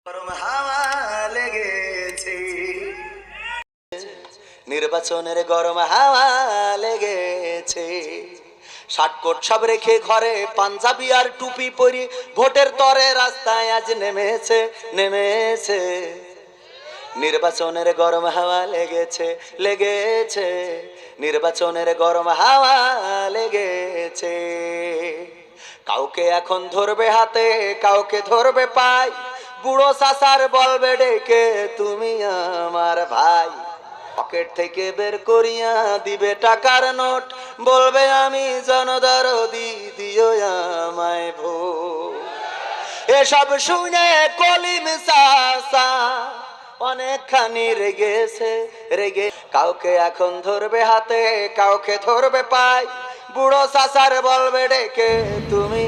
গরম হাওয়া লেগেছে, নির্বাচনের গরম হাওয়া লেগেছে। শার্টকোট সব রেখে ঘরে পাঞ্জাবি আর টুপি পরি ভোটের তরে রাস্তায় আজ নেমেছে নেমেছে। নির্বাচনের গরম হাওয়া লেগেছে লেগেছে, নির্বাচনের গরম হাওয়া লেগেছে। কাউকে এখন ধরবে হাতে, কাউকে ধরবে পাই, বুড়ো চাচার বলবে ডেকে তুমি আমার ভাই। পকেট থেকে বের করিয়া দিবে টাকার নোট, বলবে আমি জনদরদি, দিও আমায় ভোট। এসব শুনে কলিম চাচা অনেকখানি রেগেছে রেগে। কাউকে এখন ধরবে হাতে, কাউকে ধরবে পাই, বুড়ো চাচার বলবে ডেকে তুমি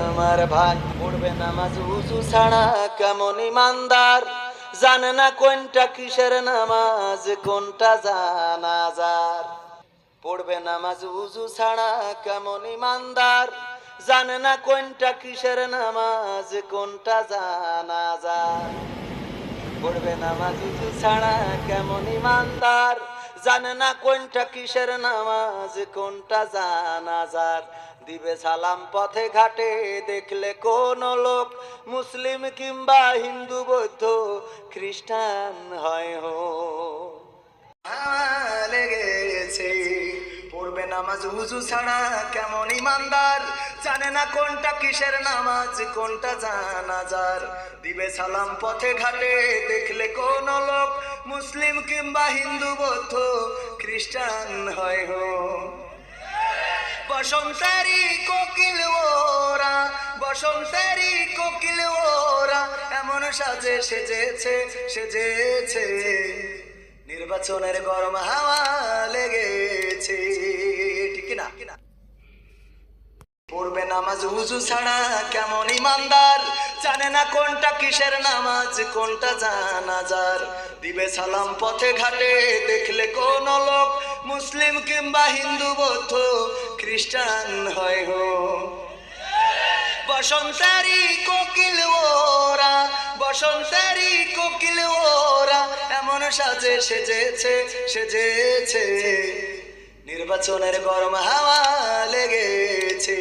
আমার ভাই। পড়বে নামাজ উজু ছাড়া কেমন ইমানদার, জানে না কোনটা কিসের নামাজ কোনটা জানাজার। পড়বে নামাজ উজু ছাড়া কেমন ইমানদার, জানে না কোনটা কিসের নামাজ কোনটা জানাজার। পড়বে নামাজ উজু ছাড়া কেমন ইমানদার, জানে না কোনটা কিসের নামাজ কোনটা জানাজার। দিবে সালাম পথে ঘাটে দেখলে কোন লোক, মুসলিম কিংবা হিন্দু বৌদ্ধ খ্রিস্টান হয় হো। লেগেছে, পড়বে নামাজ উজু ছাড়া কেমন ইমানদার, জানে না কোনটা কিসের নামাজ কোনটা জানাজার। দিবে সালাম পথে ঘাটে দেখলে কোন লোক, মুসলিম কিংবা হিন্দু বৌদ্ধ খ্রিস্টান হয় হো। বসন্তেরই কোকিল ওরা, বসন্তেরই কোকিল ওরা, এমন সাজে সেজেছে সেজেছে। নির্বাচনের গরম হাওয়া লেগেছে, ঠিক না? পড়বে নামাজ উজু ছাড়া কেমন ইমানদার, জানে না কোনটা কিসের নামাজ কোনটা জানাজার। দিবে সালাম পথে ঘাটে দেখলে কোন লোক, মুসলিম কিংবা হিন্দু বৌদ্ধ খ্রিস্টান হয় হো। বসন্তেরই কোকিল ওরা, বসন্তেরই কোকিল ওরা, এমন সাজে সেজেছে সেজেছে। নির্বাচনের গরম হাওয়া লেগেছে।